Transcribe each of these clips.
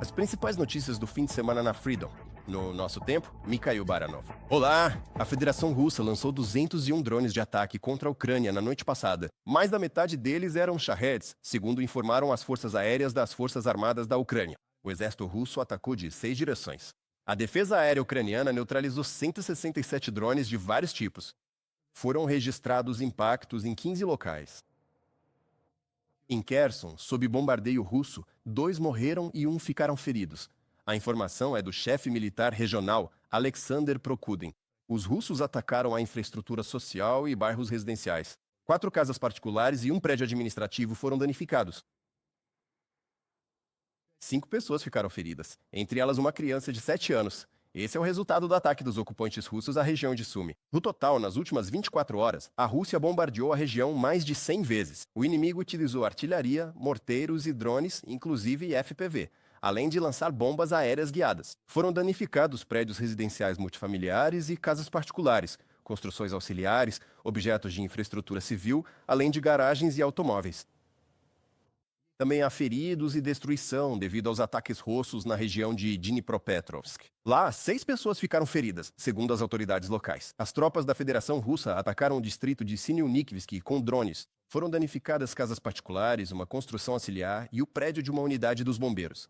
As principais notícias do fim de semana na Freedom. No nosso tempo, Mikhail Baranov. Olá! A Federação Russa lançou 201 drones de ataque contra a Ucrânia na noite passada. Mais da metade deles eram Shaheds, segundo informaram as forças aéreas das Forças Armadas da Ucrânia. O exército russo atacou de 6 direções. A defesa aérea ucraniana neutralizou 167 drones de vários tipos. Foram registrados impactos em 15 locais. Em Kherson, sob bombardeio russo, 2 morreram e 1 ficaram feridos. A informação é do chefe militar regional, Alexander Prokudin. Os russos atacaram a infraestrutura social e bairros residenciais. 4 casas particulares e 1 prédio administrativo foram danificados. 5 pessoas ficaram feridas, entre elas uma criança de 7 anos. Esse é o resultado do ataque dos ocupantes russos à região de Sumy. No total, nas últimas 24 horas, a Rússia bombardeou a região mais de 100 vezes. O inimigo utilizou artilharia, morteiros e drones, inclusive FPV, além de lançar bombas aéreas guiadas. Foram danificados prédios residenciais multifamiliares e casas particulares, construções auxiliares, objetos de infraestrutura civil, além de garagens e automóveis. Também há feridos e destruição devido aos ataques russos na região de Dnipropetrovsk. Lá, 6 pessoas ficaram feridas, segundo as autoridades locais. As tropas da Federação Russa atacaram o distrito de Sinyunikivsky com drones. Foram danificadas casas particulares, uma construção auxiliar e o prédio de uma unidade dos bombeiros.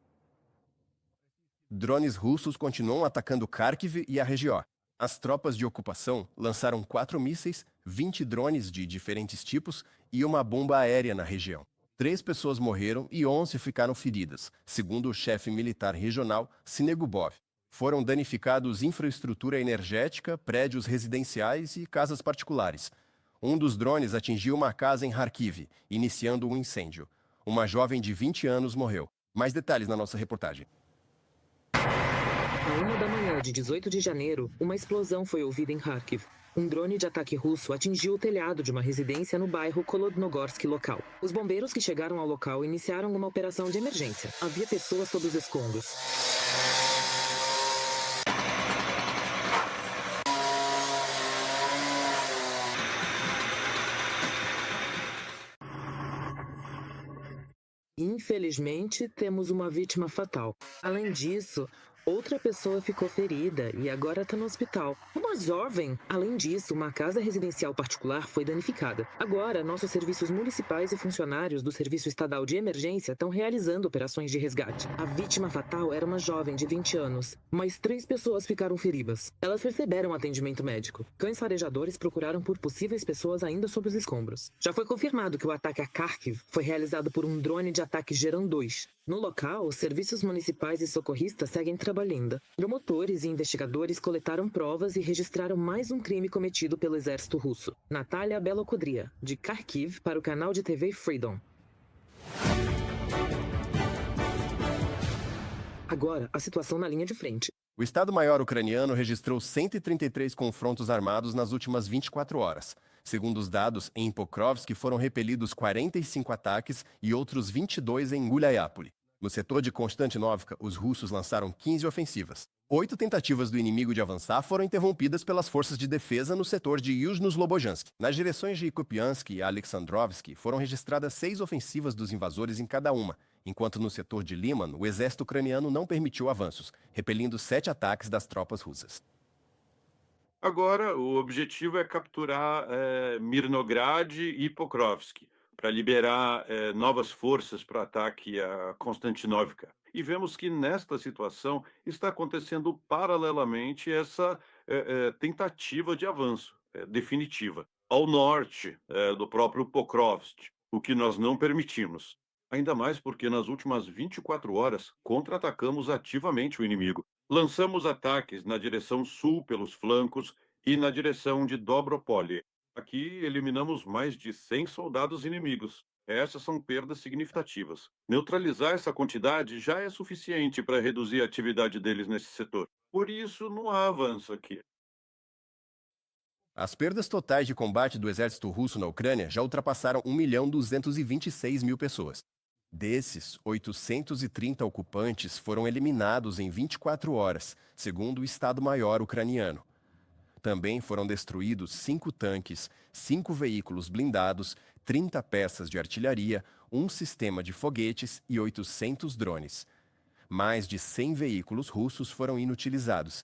Drones russos continuam atacando Kharkiv e a região. As tropas de ocupação lançaram 4 mísseis, 20 drones de diferentes tipos e uma bomba aérea na região. 3 pessoas morreram e 11 ficaram feridas, segundo o chefe militar regional, Sinegubov. Foram danificados infraestrutura energética, prédios residenciais e casas particulares. Um dos drones atingiu uma casa em Kharkiv, iniciando um incêndio. Uma jovem de 20 anos morreu. Mais detalhes na nossa reportagem. À 1 da manhã de 18 de janeiro, uma explosão foi ouvida em Kharkiv. Um drone de ataque russo atingiu o telhado de uma residência no bairro Kolodnogorsk local. Os bombeiros que chegaram ao local iniciaram uma operação de emergência. Havia pessoas sob os escombros. Infelizmente, temos uma vítima fatal. Além disso, outra pessoa ficou ferida e agora está no hospital. Uma jovem. Além disso, uma casa residencial particular foi danificada. Agora, nossos serviços municipais e funcionários do Serviço Estadual de Emergência estão realizando operações de resgate. A vítima fatal era uma jovem de 20 anos, mas 3 pessoas ficaram feridas. Elas receberam atendimento médico. Cães farejadores procuraram por possíveis pessoas ainda sob os escombros. Já foi confirmado que o ataque a Kharkiv foi realizado por um drone de ataque Geran 2. No local, os serviços municipais e socorristas seguem trabalhando. Promotores e investigadores coletaram provas e registraram mais um crime cometido pelo exército russo. Natália Belokodria, de Kharkiv, para o canal de TV Freedom. Agora, a situação na linha de frente. O Estado-Maior ucraniano registrou 133 confrontos armados nas últimas 24 horas. Segundo os dados, em Pokrovsk foram repelidos 45 ataques e outros 22 em Guliápole. No setor de Konstantinovka, os russos lançaram 15 ofensivas. 8 tentativas do inimigo de avançar foram interrompidas pelas forças de defesa no setor de Yuzhno-Slobojansk. Nas direções de Kupiansk e Alexandrovsk foram registradas 6 ofensivas dos invasores em cada uma, enquanto no setor de Liman, o exército ucraniano não permitiu avanços, repelindo 7 ataques das tropas russas. Agora, o objetivo é capturar Mirnograd e Pokrovsk, para liberar novas forças para o ataque a Konstantinovka. E vemos que nesta situação está acontecendo paralelamente essa tentativa de avanço definitiva ao norte do próprio Pokrovsk, o que nós não permitimos. Ainda mais porque nas últimas 24 horas contra-atacamos ativamente o inimigo. Lançamos ataques na direção sul pelos flancos e na direção de Dobropole. Aqui eliminamos mais de 100 soldados inimigos. Essas são perdas significativas. Neutralizar essa quantidade já é suficiente para reduzir a atividade deles nesse setor. Por isso, não há avanço aqui. As perdas totais de combate do exército russo na Ucrânia já ultrapassaram 1.226.000 pessoas. Desses, 830 ocupantes foram eliminados em 24 horas, segundo o Estado-Maior ucraniano. Também foram destruídos 5 tanques, 5 veículos blindados, 30 peças de artilharia, um sistema de foguetes e 800 drones. Mais de 100 veículos russos foram inutilizados.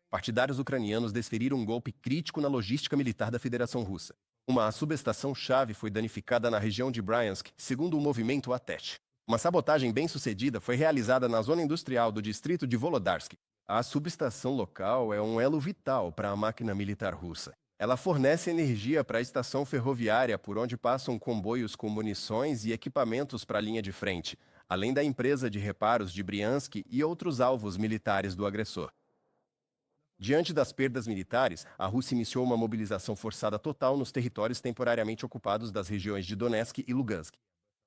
Partidários ucranianos desferiram um golpe crítico na logística militar da Federação Russa. Uma subestação-chave foi danificada na região de Bryansk, segundo o movimento Atesh. Uma sabotagem bem-sucedida foi realizada na zona industrial do distrito de Volodarsk. A subestação local é um elo vital para a máquina militar russa. Ela fornece energia para a estação ferroviária por onde passam comboios com munições e equipamentos para a linha de frente, além da empresa de reparos de Bryansk e outros alvos militares do agressor. Diante das perdas militares, a Rússia iniciou uma mobilização forçada total nos territórios temporariamente ocupados das regiões de Donetsk e Lugansk.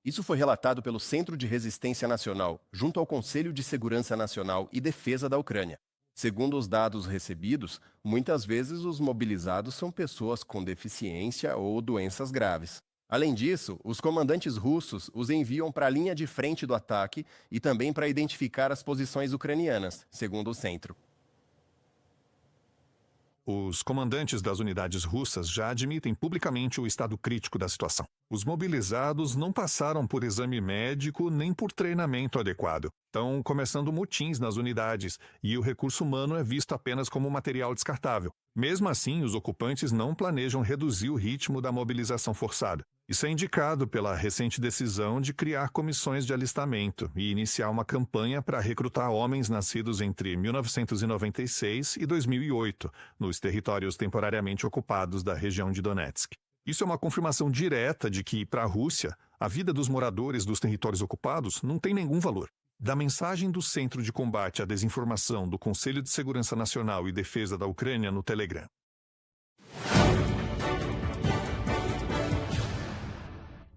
Isso foi relatado pelo Centro de Resistência Nacional, junto ao Conselho de Segurança Nacional e Defesa da Ucrânia. Segundo os dados recebidos, muitas vezes os mobilizados são pessoas com deficiência ou doenças graves. Além disso, os comandantes russos os enviam para a linha de frente do ataque e também para identificar as posições ucranianas, segundo o centro. Os comandantes das unidades russas já admitem publicamente o estado crítico da situação. Os mobilizados não passaram por exame médico nem por treinamento adequado. Estão começando motins nas unidades e o recurso humano é visto apenas como material descartável. Mesmo assim, os ocupantes não planejam reduzir o ritmo da mobilização forçada. Isso é indicado pela recente decisão de criar comissões de alistamento e iniciar uma campanha para recrutar homens nascidos entre 1996 e 2008, nos territórios temporariamente ocupados da região de Donetsk. Isso é uma confirmação direta de que, para a Rússia, a vida dos moradores dos territórios ocupados não tem nenhum valor. Da mensagem do Centro de Combate à Desinformação do Conselho de Segurança Nacional e Defesa da Ucrânia no Telegram.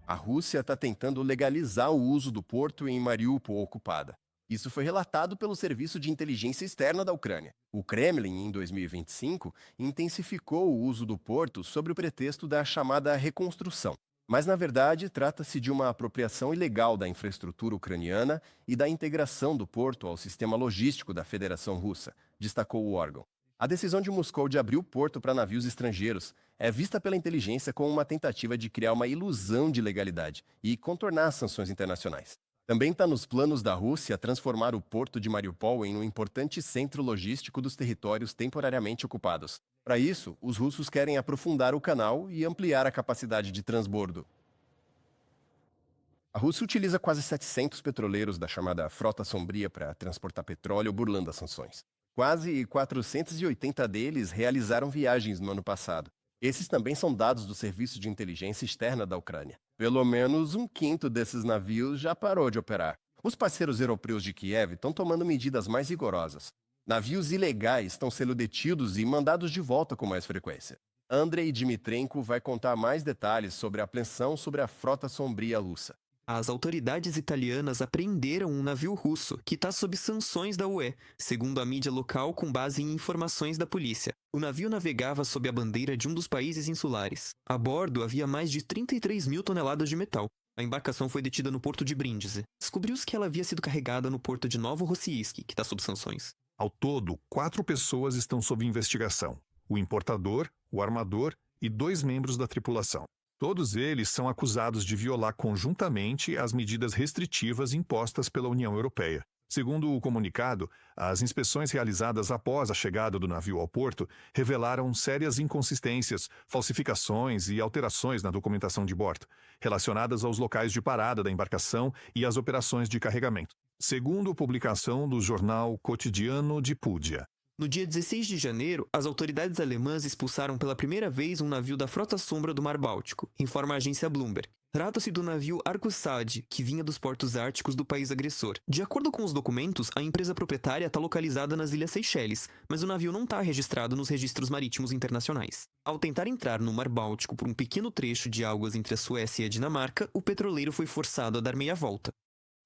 A Rússia está tentando legalizar o uso do porto em Mariupol ocupada. Isso foi relatado pelo Serviço de Inteligência Externa da Ucrânia. O Kremlin, em 2025, intensificou o uso do porto sob o pretexto da chamada reconstrução. Mas, na verdade, trata-se de uma apropriação ilegal da infraestrutura ucraniana e da integração do porto ao sistema logístico da Federação Russa, destacou o órgão. A decisão de Moscou de abrir o porto para navios estrangeiros é vista pela inteligência como uma tentativa de criar uma ilusão de legalidade e contornar as sanções internacionais. Também está nos planos da Rússia transformar o porto de Mariupol em um importante centro logístico dos territórios temporariamente ocupados. Para isso, os russos querem aprofundar o canal e ampliar a capacidade de transbordo. A Rússia utiliza quase 700 petroleiros da chamada Frota Sombria para transportar petróleo, burlando as sanções. Quase 480 deles realizaram viagens no ano passado. Esses também são dados do Serviço de Inteligência Externa da Ucrânia. Pelo menos um quinto desses navios já parou de operar. Os parceiros europeus de Kiev estão tomando medidas mais rigorosas. Navios ilegais estão sendo detidos e mandados de volta com mais frequência. Andrei Dmitrenko vai contar mais detalhes sobre a apreensão sobre a Frota Sombria russa. As autoridades italianas apreenderam um navio russo que está sob sanções da UE, segundo a mídia local com base em informações da polícia. O navio navegava sob a bandeira de um dos países insulares. A bordo havia mais de 33 mil toneladas de metal. A embarcação foi detida no porto de Brindisi. Descobriu-se que ela havia sido carregada no porto de Novorossiysk, que está sob sanções. Ao todo, 4 pessoas estão sob investigação: o importador, o armador e 2 membros da tripulação. Todos eles são acusados de violar conjuntamente as medidas restritivas impostas pela União Europeia. Segundo o comunicado, as inspeções realizadas após a chegada do navio ao porto revelaram sérias inconsistências, falsificações e alterações na documentação de bordo, relacionadas aos locais de parada da embarcação e às operações de carregamento. Segundo publicação do jornal Cotidiano de Pudia. No dia 16 de janeiro, as autoridades alemãs expulsaram pela primeira vez um navio da Frota Sombra do Mar Báltico, informa a agência Bloomberg. Trata-se do navio Arcosad, que vinha dos portos árticos do país agressor. De acordo com os documentos, a empresa proprietária está localizada nas Ilhas Seychelles, mas o navio não está registrado nos registros marítimos internacionais. Ao tentar entrar no Mar Báltico por um pequeno trecho de águas entre a Suécia e a Dinamarca, o petroleiro foi forçado a dar meia volta.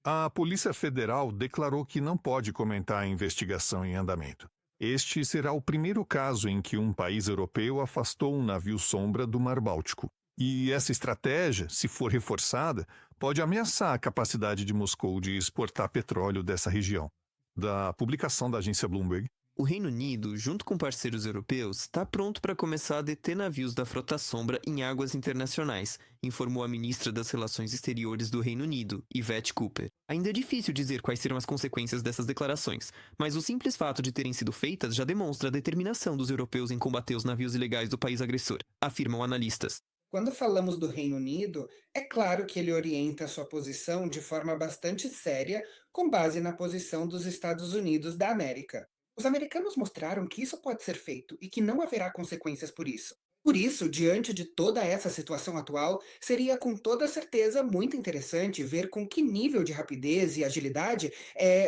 A Polícia Federal declarou que não pode comentar a investigação em andamento. Este será o primeiro caso em que um país europeu afastou um navio sombra do Mar Báltico. E essa estratégia, se for reforçada, pode ameaçar a capacidade de Moscou de exportar petróleo dessa região. Da publicação da agência Bloomberg, O Reino Unido, junto com parceiros europeus, está pronto para começar a deter navios da Frota Sombra em águas internacionais, informou a ministra das Relações Exteriores do Reino Unido, Yvette Cooper. Ainda é difícil dizer quais serão as consequências dessas declarações, mas o simples fato de terem sido feitas já demonstra a determinação dos europeus em combater os navios ilegais do país agressor, afirmam analistas. Quando falamos do Reino Unido, é claro que ele orienta sua posição de forma bastante séria, com base na posição dos Estados Unidos da América. Os americanos mostraram que isso pode ser feito e que não haverá consequências por isso. Por isso, diante de toda essa situação atual, seria com toda certeza muito interessante ver com que nível de rapidez e agilidade,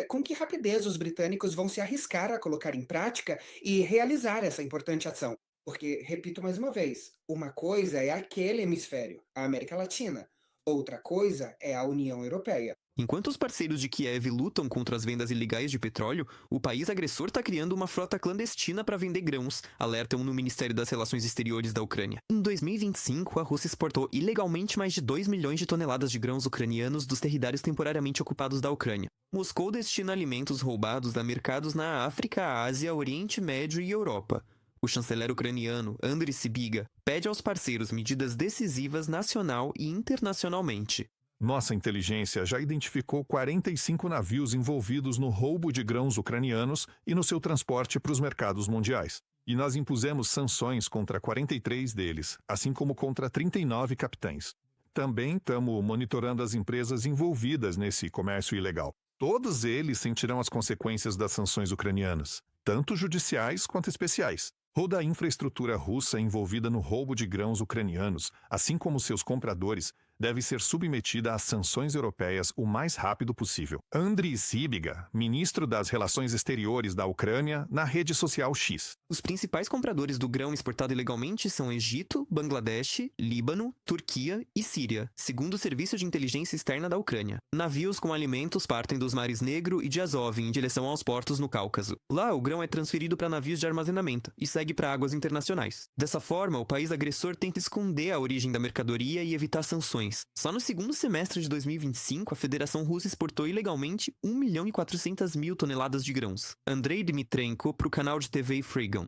com que rapidez os britânicos vão se arriscar a colocar em prática e realizar essa importante ação. Porque, repito mais uma vez, uma coisa é aquele hemisfério, a América Latina, outra coisa é a União Europeia. Enquanto os parceiros de Kiev lutam contra as vendas ilegais de petróleo, o país agressor está criando uma frota clandestina para vender grãos, alertam no Ministério das Relações Exteriores da Ucrânia. Em 2025, a Rússia exportou ilegalmente mais de 2 milhões de toneladas de grãos ucranianos dos territórios temporariamente ocupados da Ucrânia. Moscou destina alimentos roubados a mercados na África, Ásia, Oriente Médio e Europa. O chanceler ucraniano, Andriy Sybiga, pede aos parceiros medidas decisivas nacional e internacionalmente. Nossa inteligência já identificou 45 navios envolvidos no roubo de grãos ucranianos e no seu transporte para os mercados mundiais. E nós impusemos sanções contra 43 deles, assim como contra 39 capitães. Também estamos monitorando as empresas envolvidas nesse comércio ilegal. Todos eles sentirão as consequências das sanções ucranianas, tanto judiciais quanto especiais. Toda a infraestrutura russa envolvida no roubo de grãos ucranianos, assim como seus compradores, deve ser submetida às sanções europeias o mais rápido possível. Andriy Sybiga, ministro das Relações Exteriores da Ucrânia, na rede social X. Os principais compradores do grão exportado ilegalmente são Egito, Bangladesh, Líbano, Turquia e Síria, segundo o Serviço de Inteligência Externa da Ucrânia. Navios com alimentos partem dos mares Negro e de Azov em direção aos portos no Cáucaso. Lá, o grão é transferido para navios de armazenamento e segue para águas internacionais. Dessa forma, o país agressor tenta esconder a origem da mercadoria e evitar sanções. Só no segundo semestre de 2025, a Federação Russa exportou ilegalmente 1.400.000 toneladas de grãos. Andrei Dmitrenko, para o canal de TV Freegan.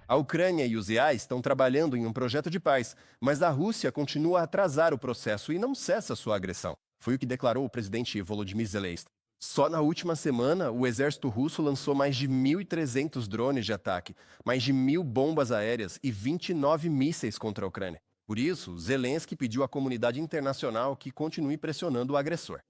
A Ucrânia e os EA estão trabalhando em um projeto de paz, mas a Rússia continua a atrasar o processo e não cessa sua agressão. Foi o que declarou o presidente Volodymyr Zelensky. Só na última semana, o exército russo lançou mais de 1.300 drones de ataque, mais de 1.000 bombas aéreas e 29 mísseis contra a Ucrânia. Por isso, Zelensky pediu à comunidade internacional que continue pressionando o agressor.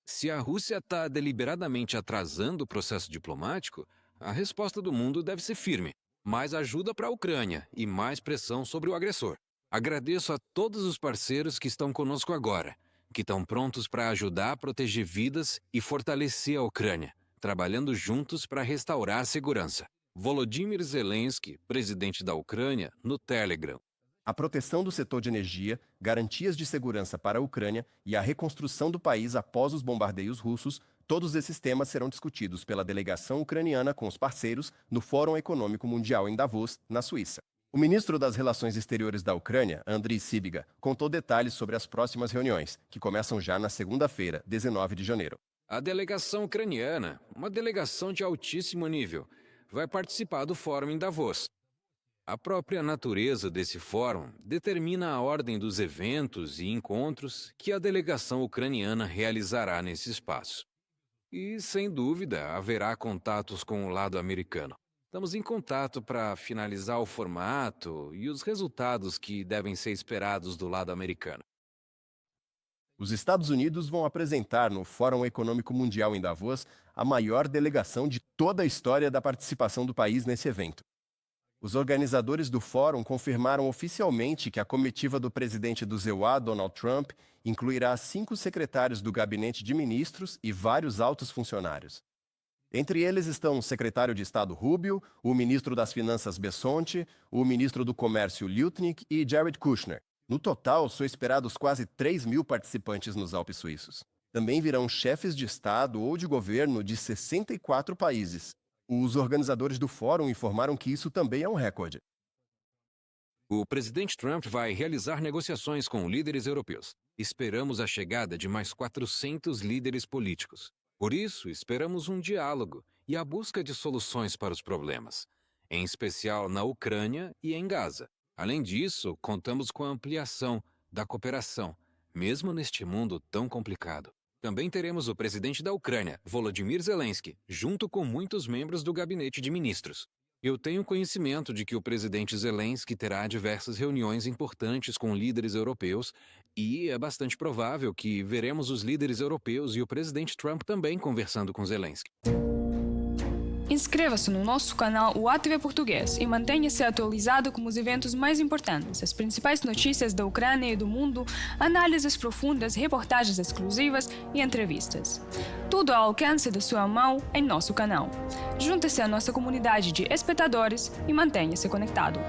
Se a Rússia está deliberadamente atrasando o processo diplomático, a resposta do mundo deve ser firme. Mais ajuda para a Ucrânia e mais pressão sobre o agressor. Agradeço a todos os parceiros que estão conosco agora, que estão prontos para ajudar a proteger vidas e fortalecer a Ucrânia, trabalhando juntos para restaurar a segurança. Volodymyr Zelensky, presidente da Ucrânia, no Telegram. A proteção do setor de energia, garantias de segurança para a Ucrânia e a reconstrução do país após os bombardeios russos, todos esses temas serão discutidos pela delegação ucraniana com os parceiros no Fórum Econômico Mundial em Davos, na Suíça. O ministro das Relações Exteriores da Ucrânia, Andriy Sybiga, contou detalhes sobre as próximas reuniões, que começam já na segunda-feira, 19 de janeiro. A delegação ucraniana, uma delegação de altíssimo nível, vai participar do fórum em Davos. A própria natureza desse fórum determina a ordem dos eventos e encontros que a delegação ucraniana realizará nesse espaço. E, sem dúvida, haverá contatos com o lado americano. Estamos em contato para finalizar o formato e os resultados que devem ser esperados do lado americano. Os Estados Unidos vão apresentar no Fórum Econômico Mundial em Davos a maior delegação de toda a história da participação do país nesse evento. Os organizadores do fórum confirmaram oficialmente que a comitiva do presidente do EUA, Donald Trump, incluirá 5 secretários do gabinete de ministros e vários altos funcionários. Entre eles estão o secretário de Estado Rubio, o ministro das Finanças Bessonte, o ministro do Comércio Lutnick e Jared Kushner. No total, são esperados quase 3.000 participantes nos Alpes suíços. Também virão chefes de Estado ou de governo de 64 países. Os organizadores do fórum informaram que isso também é um recorde. O presidente Trump vai realizar negociações com líderes europeus. Esperamos a chegada de mais 400 líderes políticos. Por isso, esperamos um diálogo e a busca de soluções para os problemas, em especial na Ucrânia e em Gaza. Além disso, contamos com a ampliação da cooperação, mesmo neste mundo tão complicado. Também teremos o presidente da Ucrânia, Volodymyr Zelensky, junto com muitos membros do gabinete de ministros. Eu tenho conhecimento de que o presidente Zelensky terá diversas reuniões importantes com líderes europeus e é bastante provável que veremos os líderes europeus e o presidente Trump também conversando com Zelensky. Inscreva-se no nosso canal UATV Português e mantenha-se atualizado com os eventos mais importantes, as principais notícias da Ucrânia e do mundo, análises profundas, reportagens exclusivas e entrevistas. Tudo ao alcance da sua mão em nosso canal. Junte-se à nossa comunidade de espectadores e mantenha-se conectado.